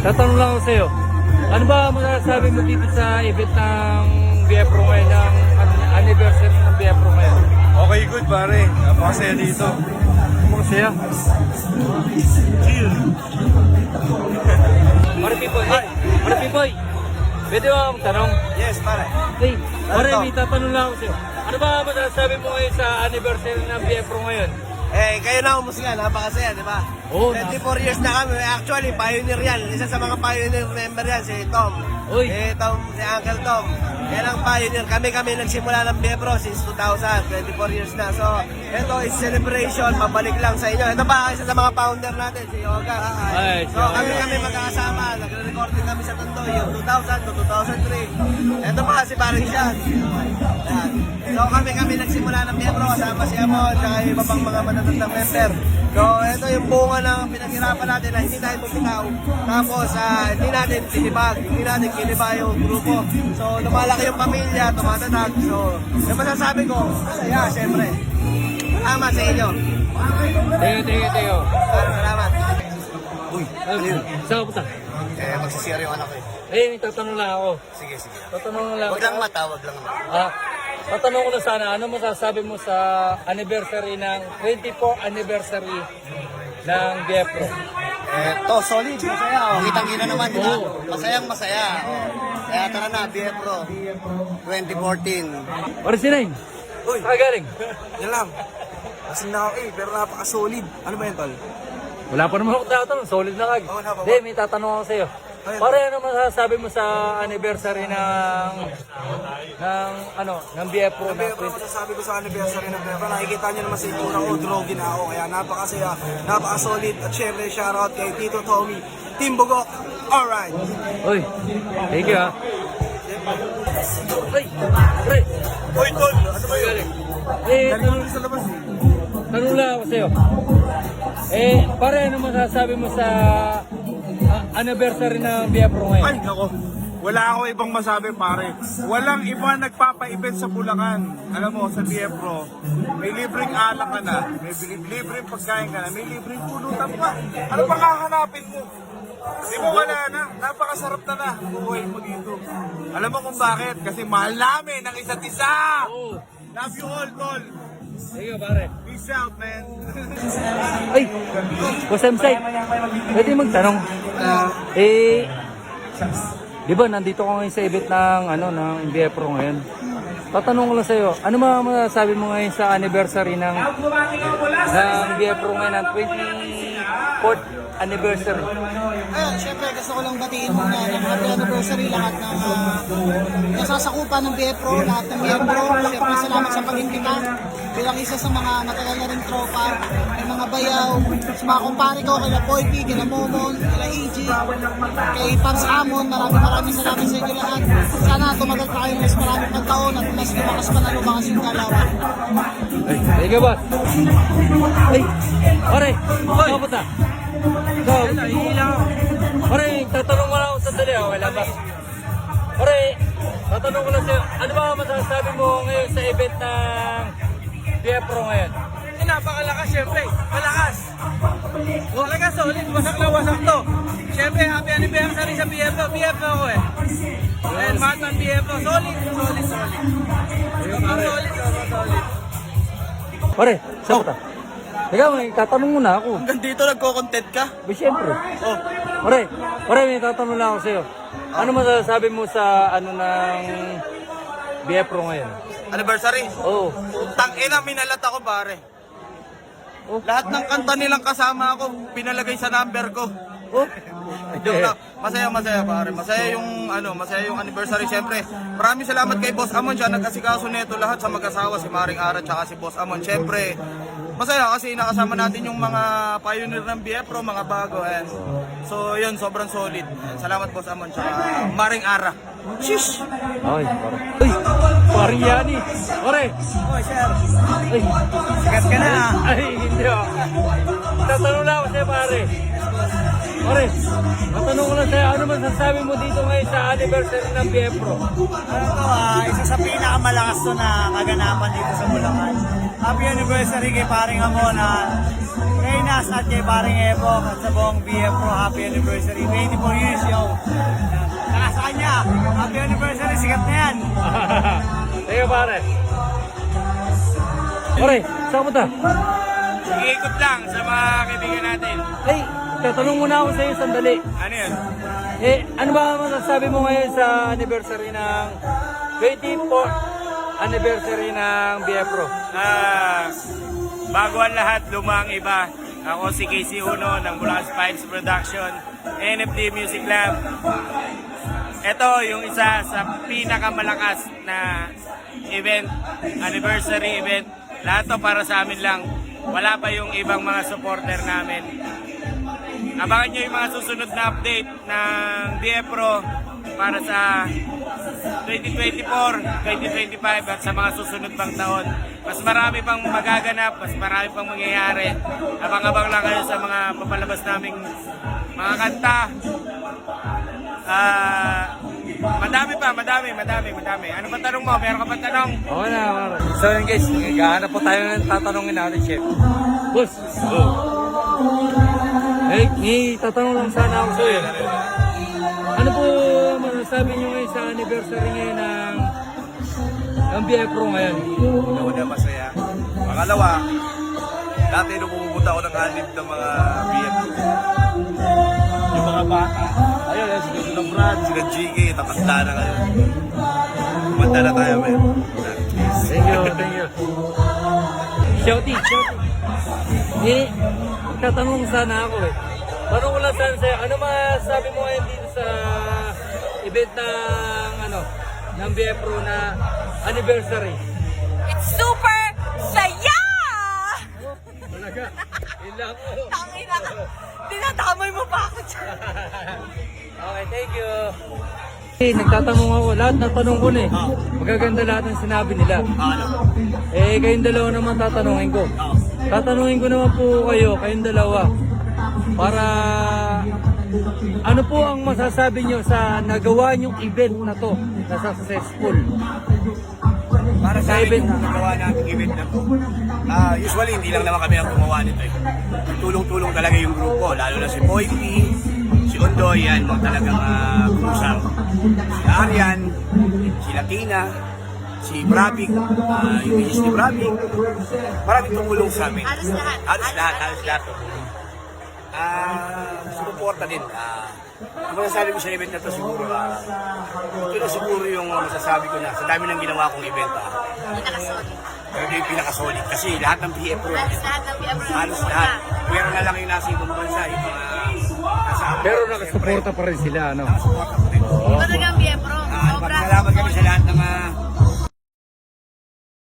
Tatanong lang ako sa'yo. Ano ba masasabi mo dito sa event ng BFPRO ngayon, ng anniversary ng BFPRO ngayon? Okay, good pare. Napakasaya dito. Masaya. Chill. Maripiboy, Maripiboy, pwede ba akong tanong? Yes, pare. Hey, pare, may tatanong lang ako sa'yo. Ano ba masasabi mo ngayon sa anniversary ng BFPRO ngayon? Eh, kayo na umusga, napakasaya, di ba? Oo, 24 years na kami. Actually, pioneer yan. Isa sa mga pioneer member yan, si Tom. Uy. Si Uncle Tom. Yan ang pioneer. Kami nagsimula ng BFPRO since 2000. 24 years na. So, ito is celebration. Pabalik lang sa inyo. Ito pa, isa sa mga founder natin, si Yoga. Ay, So, kami magkakasama. Nagre-recording kami sa Tondo, yung 2000 to 2003. Ito pa, si Paring Sean. Yan. So, kami nagsimula ng BFPRO. Kasama si Amon, tsaka yung iba pang mga matatandang member. So, ito yung bunga ng pinaghirapan natin na hindi tayo bumitaw. Tapos, hindi natin sinibag, hindi natin kiniba yung grupo. So, lumalaki yung pamilya, tumatatag. So, yung masasabi ko, masaya, syempre. Salamat sa inyo. Teo. Salamat. Uy, Saan ka punta? Magsisiyar yung anak ko eh. Eh, may tatanong lang ako. Sige. Tatanong lang Wag lang mata, wag lang mata. Tatanong ko na sana, ano masasabi mo sa anniversary ng 24th anniversary ng BFPRO? To solid, masaya. Kitang-kita naman, di ba? Oo. Masayang-masaya. Kaya tara na, BFPRO 2014. Or si Nine? Uy. Galing? yan lang. Kasi na ako pero napaka-solid. Ano ba yan, tol? Wala pa naman ako tatanong, solid na kag. Oo, wala pa ba? Hindi, may tatanong ako sa'yo. Ayun. Pare, ano masasabi mo sa anniversary ng BFPRO na Pero masasabi ko sa anniversary ng Bebra, nakikita niyo naman sa itsura ko, drogi na ako. Kaya napakasaya, napaka-solid. At syempre, shoutout kay Tito Tommy, Team Bugok. Alright. Uy, thank you ha. Uy, pre. Uy, tol, ano ba yun? Galing. Eh, Galing sa labas. tanong lang ako sa'yo. Eh, pare, ano masasabi mo sa anniversary ng BFPRO ngayon? Ay, nako. Wala ako ibang masabi, pare. Walang iba nagpapa-event sa Bulacan. Alam mo, sa BFPRO, may libreng alak ka na, may libreng pagkain ka na, may libreng pulutan pa. Ano pa kahanapin mo? Di mo wala na. Napakasarap na buhay mo dito. Alam mo kung bakit? Kasi mahal namin ang isa't isa. Oo. Love you all, tol. Sige, pare. Peace out, man. Ay, Boss Emsay, pwede magtanong. Di ba nandito ko ngayon sa event ng BFPRO ngayon. Tatanong ko lang sa'yo, ano masasabi mo ngayon sa anniversary ng BFPRO ngayon ng 24th anniversary? Ayun, syempre gusto ko lang batiin muna ng happy anniversary lahat ng nasasakupan ng BFPRO, lahat ng miyembro. Syempre salamat sa pag-imbita bilang isa sa mga matagal na rin tropa, may mga bayaw, sa mga kumpare ko, kila Poypi, kila Momon, kila EG, kay Pans Amon, maraming salamat sa inyo lahat. Sana tumagal pa kayo mas maraming pagtaon at mas lumakas pa na lumakas yung kalawan. Ay, thank you, boss. Ay, pare, saan punta? Pare, tatanong mo lang ako sandali, wala ba? Pare, tatanong ko lang sa'yo, ano ba masasabi mo ngayon sa event ng BFPRO ngayon? Napakalakas syempre, malakas. Talaga solid, wasak na wasak to. Syempre, happy anniversary sa BFPRO. BFPRO ako eh. And Batman BFPRO, solid. Solid. Pare, saan punta? Teka, may tatanong muna ako. Hanggang dito nagko-content ka? Ba, siyempre. Oh. Pare, may tatanong lang ako sa'yo. Ano masasabi mo sa ng BFPRO ngayon? Anniversary? Oo. Tangina, minalat ako, pare. Oh. Lahat ng kanta nilang kasama ako, pinalagay sa number ko. Oh. Joke lang. Masaya pare. Masaya yung anniversary syempre. Maraming salamat kay Boss Amon, siya nag-asikaso nito lahat sa mag-asawa, si Maring Ara at si Boss Amon. Syempre, masaya kasi nakasama natin yung mga pioneer ng BFPRO, mga bago. And so yun, sobrang solid. And salamat Boss Amon tsaka Maring Ara. Shish! Ay, pare. Uy, parang yani. Pare. Oh, sir. Ay, Sikat ka na. ay, hindi oh. Tatanong lang ako sa'yo, pare. Pare, tatanong ko lang sa'yo, ano masasabi mo dito ngayon sa anniversary ng BFPRO? Ano to isa sa pinakamalakas to na kaganapan dito sa Bulacan. Happy anniversary kay paring Amon na ngayon Pilipinas at kay paring Evo at sa buong BF Pro happy anniversary. 24 years, yo. Saka sa kanya, happy anniversary, sikat na yan. Thank you, pare. Pare, saan mo ta? Iikot lang sa mga kaibigan natin. Ay, tatanong muna ako sa iyo sandali. Ano yun? Ano ba masasabi mo ngayon sa anniversary ng 24th anniversary ng BF Pro? Bago ang lahat, lumang iba. Ako si Casey Uno ng Bulacan Spines Production, NFD Music Lab. Ito yung isa sa pinakamalakas na event, anniversary event. Lahat to para sa amin lang. Wala pa yung ibang mga supporter namin. Abangan nyo yung mga susunod na update ng BF Pro para sa 2024, 2025 at sa mga susunod pang taon. Mas marami pang magaganap, mas marami pang mangyayari. Abang-abang lang kayo sa mga papalabas naming mga kanta. Madami pa, madami. Ano pa tanong mo? Meron ka pa tanong? Okay na, pare. So yun guys, naghahanap po tayo ng tatanungin natin, Chef. Boss! May tatanong lang sana ako sa iyo. Ano po masasabi nyo ngayon sa anniversary ngayon ng BF Pro ngayon? Una masaya. Pangalawa, dati nung pumunta ako ng anib ng mga BF, yung mga bata, ayun, sila Sila Brad, sila GK, takanda na ngayon. Kumanda na tayo, man. Thank you. Shouty. Tatanong sana ako eh. Tanong ko lang sana sa'yo, ano masasabi mo ngayon dito sa event ng BF Pro na anniversary? It's super saya! Talaga? Ilang ko. Tangina ka. Dinadamay mo pa ako dyan. Okay, thank you. Nagtatanong ako, lahat na tanong ko na eh. Magaganda lahat ng sinabi nila. Kayong dalawa naman tatanungin ko. Tatanungin ko naman po kayo, kayong dalawa. Para ano po ang masasabi nyo sa nagawa nyong event na to na successful? Para sa event na nagawa natin event na to, usually hindi lang naman kami ang gumawa nito eh. Tulong-tulong talaga yung grupo, lalo na si Boy P, si Ondoy, yan, mga talagang kusang. Si Arian, si Latina, si Bravik, yung misis ni Bravik. Maraming tumulong sa amin. Halos lahat. Sumuporta din. Ang masasabi ko sa event na to siguro, ito na siguro yung masasabi ko na sa dami ng ginawa kong event. Pero yung pinaka-solid kasi lahat ng BF Pro. Halos lahat. Pwera na lang yung nasa ibang bansa. Yung mga nasa Pero nakasuporta pa rin sila, ano? nakasuporta pa rin.